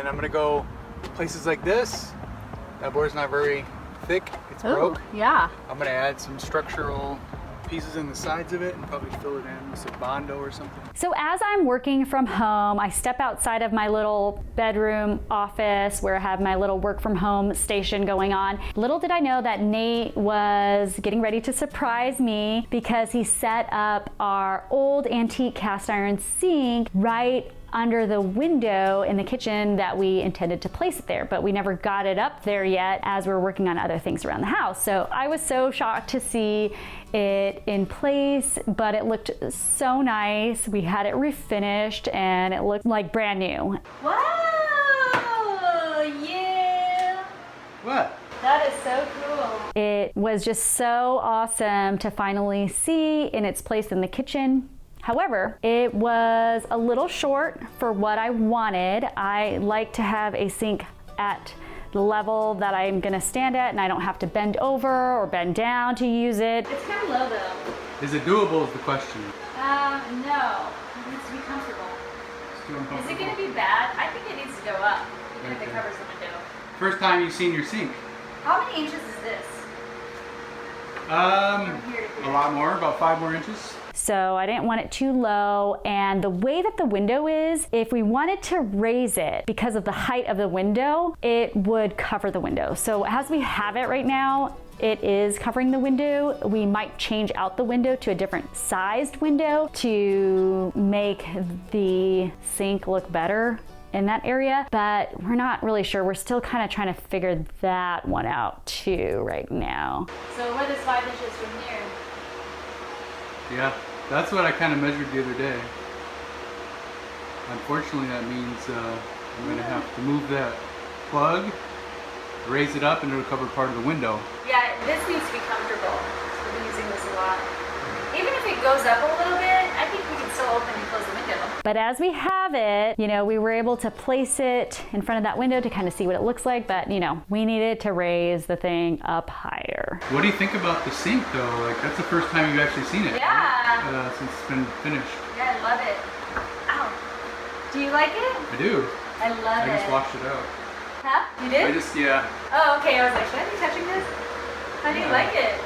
I'm gonna go places like this. That board's not very thick, it's broke. Yeah. I'm gonna add some structural pieces in the sides of it and probably fill it in with some Bondo or something. So as I'm working from home, I step outside of my little bedroom office where I have my little work from home station going on. Little did I know that Nate was getting ready to surprise me because he set up our old antique cast iron sink right under the window in the kitchen that we intended to place it there, but we never got it up there yet as we're working on other things around the house. So I was so shocked to see it in place, but it looked so nice. We had it refinished and it looked like brand new. Wow, yeah. What? That is so cool. It was just so awesome to finally see in its place in the kitchen. However, it was a little short for what I wanted. I like to have a sink at the level that I'm gonna stand at and I don't have to bend over or bend down to use it. It's kind of low though. Is it doable is the question. No. It needs to be comfortable. Is it gonna be bad? I think it needs to go up, even if it covers the window. First time you've seen your sink? How many inches is this? A lot more, about 5 more inches. So I didn't want it too low, and the way that the window is, if we wanted to raise it because of the height of the window, it would cover the window. So as we have it right now, it is covering the window. We might change out the window to a different sized window to make the sink look better in that area, but we're not really sure. We're still kind of trying to figure that one out too right now. So what is 5 inches from here? Yeah, that's what I kind of measured the other day. Unfortunately, that means I'm going to have to move that plug, raise it up, and it'll cover part of the window. Yeah, this needs to be comfortable. We've been using this a lot. Even if it goes up a little bit, I think we can still open and close the window. But as we have it, you know, we were able to place it in front of that window to kind of see what it looks like, but you know, we needed to raise the thing up higher. What do you think about the sink though? Like, that's the first time you've actually seen it. Yeah. Right? Since it's been finished. Yeah, I love it. Ow. Do you like it? I do. I love it. I just washed it out. Huh? You did? Yeah. Oh, okay. I was like, should I be touching this? How do you like it?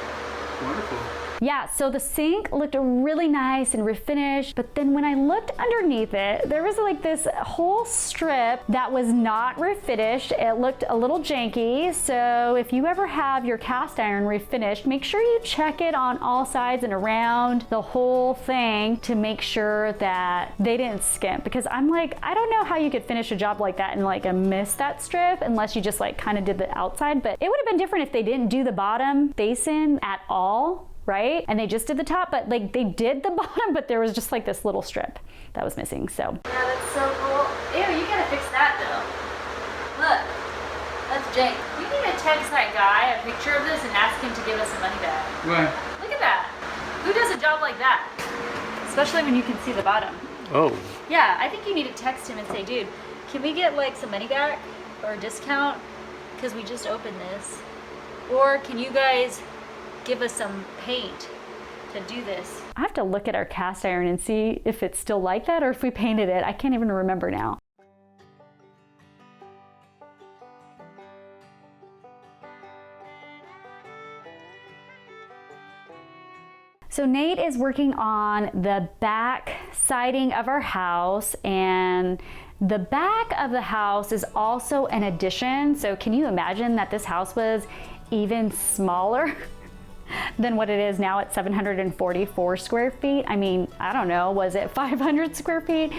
Wonderful. Yeah, so the sink looked really nice and refinished, but then when I looked underneath it, there was like this whole strip that was not refinished. It looked a little janky, so if you ever have your cast iron refinished, make sure you check it on all sides and around the whole thing to make sure that they didn't skimp, because I'm like, I don't know how you could finish a job like that and like miss that strip unless you just like kind of did the outside, but it would have been different if they didn't do the bottom basin at all. Right? And they just did the top, but like they did the bottom, but there was just like this little strip that was missing, so. Yeah, that's so cool. Ew, you gotta fix that though. Look, that's jank. We need to text that guy a picture of this and ask him to give us some money back. Why? Look at that. Who does a job like that? Especially when you can see the bottom. Oh. Yeah, I think you need to text him and say, dude, can we get like some money back or a discount? Because we just opened this. Or can you guys give us some paint to do this? I have to look at our cast iron and see if it's still like that or if we painted it. I can't even remember now. So Nate is working on the back siding of our house, and the back of the house is also an addition. So can you imagine that this house was even smaller than what it is now at 744 square feet? I mean, I don't know, was it 500 square feet?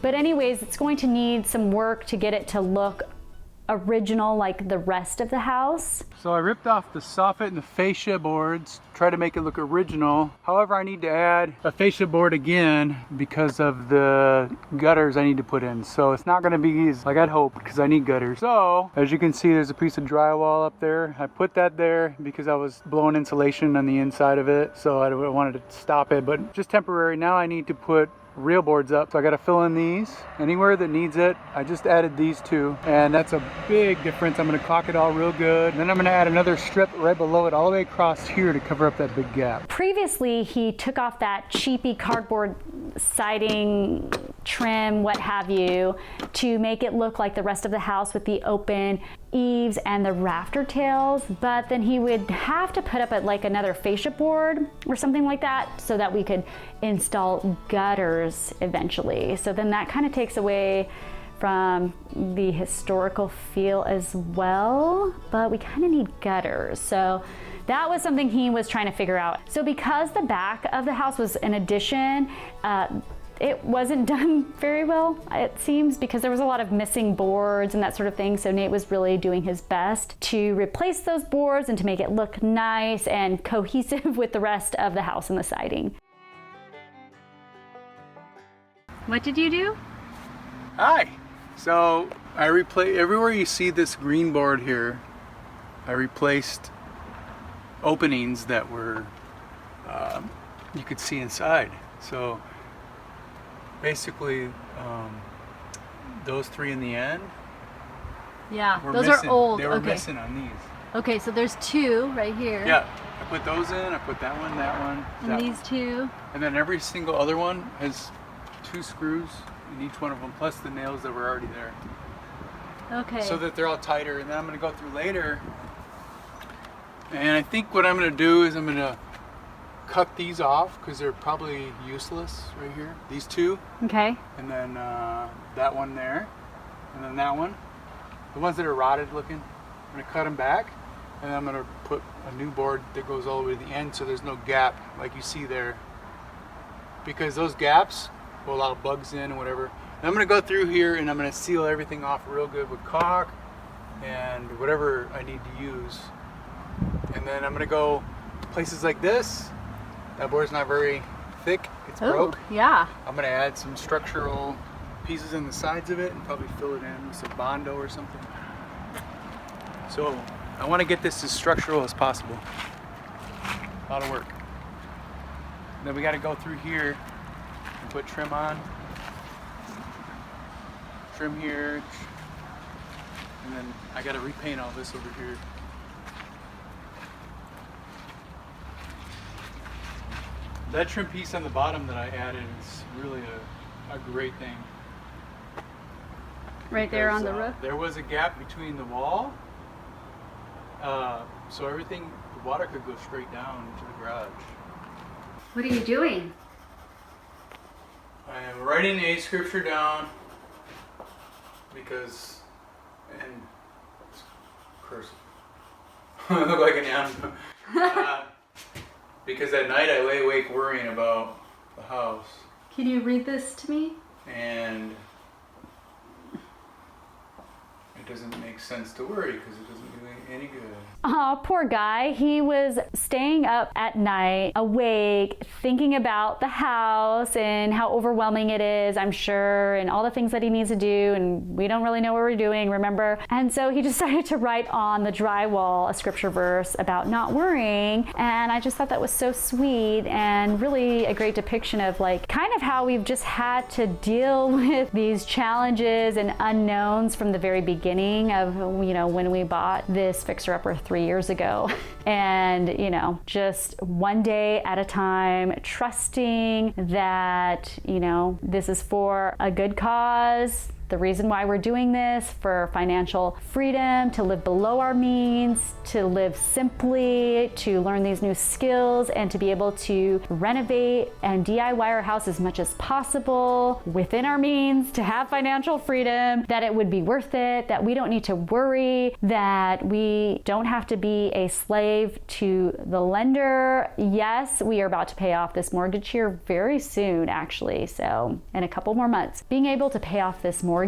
But anyways, it's going to need some work to get it to look original like the rest of the house. So I ripped off the soffit and the fascia boards, try to make it look original. However, I need to add a fascia board again because of the gutters I need to put in. So it's not gonna be as like I'd hoped because I need gutters. So as you can see, there's a piece of drywall up there. I put that there because I was blowing insulation on the inside of it. So I wanted to stop it, but just temporary. Now I need to put real boards up. So I got to fill in these anywhere that needs it. I just added these two, and that's a big difference. I'm going to caulk it all real good. And then I'm going to add another strip right below it all the way across here to cover up that big gap. Previously, he took off that cheapy cardboard siding, trim, what have you, to make it look like the rest of the house with the open eaves and the rafter tails, but then he would have to put up like another fascia board or something like that so that we could install gutters eventually. So then that kind of takes away from the historical feel as well, but we kind of need gutters. So that was something he was trying to figure out. So because the back of the house was an addition, it wasn't done very well, it seems, because there was a lot of missing boards and that sort of thing. So Nate was really doing his best to replace those boards and to make it look nice and cohesive with the rest of the house and the siding. What did you do? Hi. So I replaced, everywhere you see this green board here, I replaced openings that were, you could see inside. So basically, those three in the end. Yeah, those missing. are old. They were okay. missing on these. Okay, so there's two right here. Yeah, I put those in. I put that one, And that these one. two. And then every single other one has 2 screws in each one of them, plus the nails that were already there. Okay. So that they're all tighter. And then I'm going to go through later. And I think what I'm going to do is I'm going to cut these off because they're probably useless right here. These two. Okay. And then that one there. And then that one. The ones that are rotted looking, I'm going to cut them back. And then I'm going to put a new board that goes all the way to the end so there's no gap like you see there. Because those gaps will allow bugs in and whatever. And I'm going to go through here and I'm going to seal everything off real good with caulk and whatever I need to use. And then I'm going to go places like this. That board's not very thick. It's broke. Yeah. I'm going to add some structural pieces in the sides of it and probably fill it in with some Bondo or something. So I want to get this as structural as possible. A lot of work. Then we got to go through here and put trim on. Trim here. And then I got to repaint all this over here. That trim piece on the bottom that I added is really a great thing. Right there Because, on the roof. There was a gap between the wall, so everything, the water could go straight down into the garage. What are you doing? I am writing a scripture down because, and it's cursive. I look like an animal. Because at night I lay awake worrying about the house. Can you read this to me? And it doesn't make sense to worry because it doesn't do any good. Oh, poor guy. He was staying up at night, awake, thinking about the house and how overwhelming it is, I'm sure, and all the things that he needs to do, and we don't really know what we're doing, remember? And so he decided to write on the drywall a scripture verse about not worrying, and I just thought that was so sweet and really a great depiction of like kind of how we've just had to deal with these challenges and unknowns from the very beginning of, you know, when we bought this fixer-upper 3 years ago. And, you know, just one day at a time, trusting that, you know, this is for a good cause. The reason why we're doing this, for financial freedom, to live below our means, to live simply, to learn these new skills, and to be able to renovate and DIY our house as much as possible within our means, to have financial freedom, that it would be worth it, that we don't need to worry, that we don't have to be a slave to the lender. Yes, we are about to pay off this mortgage here very soon, actually, so in a couple more months. Being able to pay off this mortgage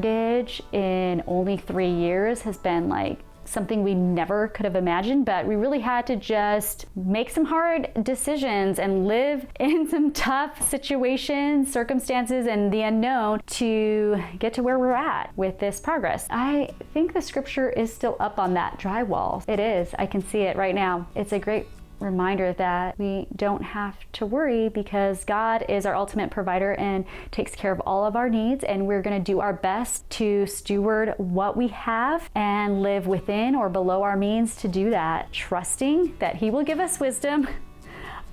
in only 3 years has been like something we never could have imagined, but we really had to just make some hard decisions and live in some tough situations, circumstances, and the unknown to get to where we're at with this progress. I think the scripture is still up on that drywall. It is. I can see it right now. It's a great reminder that we don't have to worry because God is our ultimate provider and takes care of all of our needs, and we're going to do our best to steward what we have and live within or below our means to do that, trusting that He will give us wisdom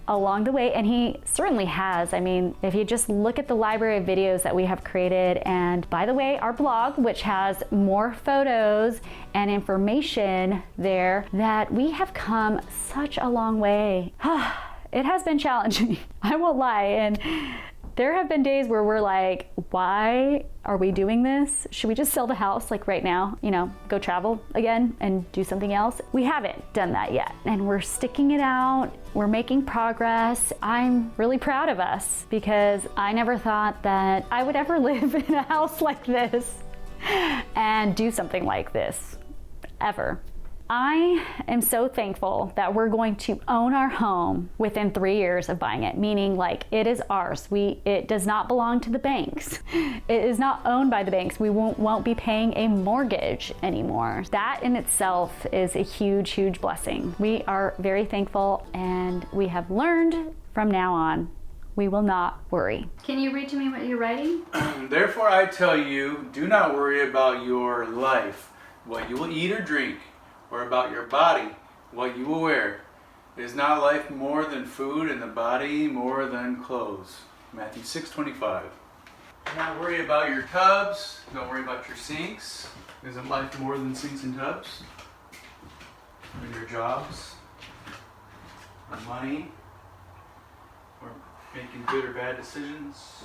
along the way, and He certainly has. I mean, if you just look at the library of videos that we have created, and by the way, our blog, which has more photos and information there, that we have come such a long way. It has been challenging, I won't lie, and there have been days where we're like, why are we doing this? Should we just sell the house like right now, you know, go travel again and do something else? We haven't done that yet, and we're sticking it out. We're making progress. I'm really proud of us because I never thought that I would ever live in a house like this and do something like this, ever. I am so thankful that we're going to own our home within 3 years of buying it, meaning like it is ours. It does not belong to the banks. It is not owned by the banks. We won't be paying a mortgage anymore. That in itself is a huge, huge blessing. We are very thankful, and we have learned from now on, we will not worry. Can you read to me what you're writing? Therefore I tell you, do not worry about your life, what you will eat or drink, or about your body, what you will wear. Is not life more than food, and the body more than clothes? Matthew 6:25. Do not worry about your tubs. Don't worry about your sinks. Isn't life more than sinks and tubs? Or your jobs? Or money? Or making good or bad decisions?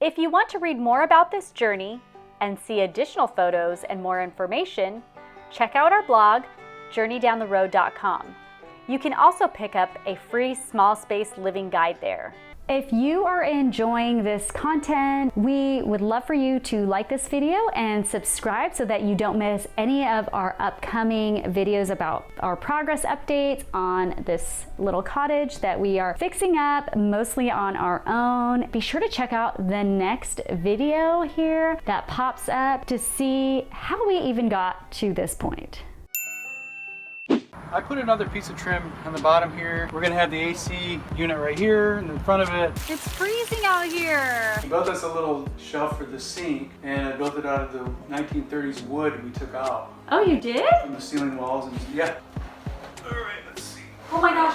If you want to read more about this journey and see additional photos and more information, check out our blog, journeydowntheroad.com. You can also pick up a free small space living guide there. If you are enjoying this content, we would love for you to like this video and subscribe so that you don't miss any of our upcoming videos about our progress updates on this little cottage that we are fixing up mostly on our own. Be sure to check out the next video here that pops up to see how we even got to this point. I put another piece of trim on the bottom here. We're gonna have the AC unit right here in the front of it. It's freezing out here. I built us a little shelf for the sink, and I built it out of the 1930s wood we took out Oh, you did? from the ceiling walls. And yeah. All right, let's see. Oh my gosh.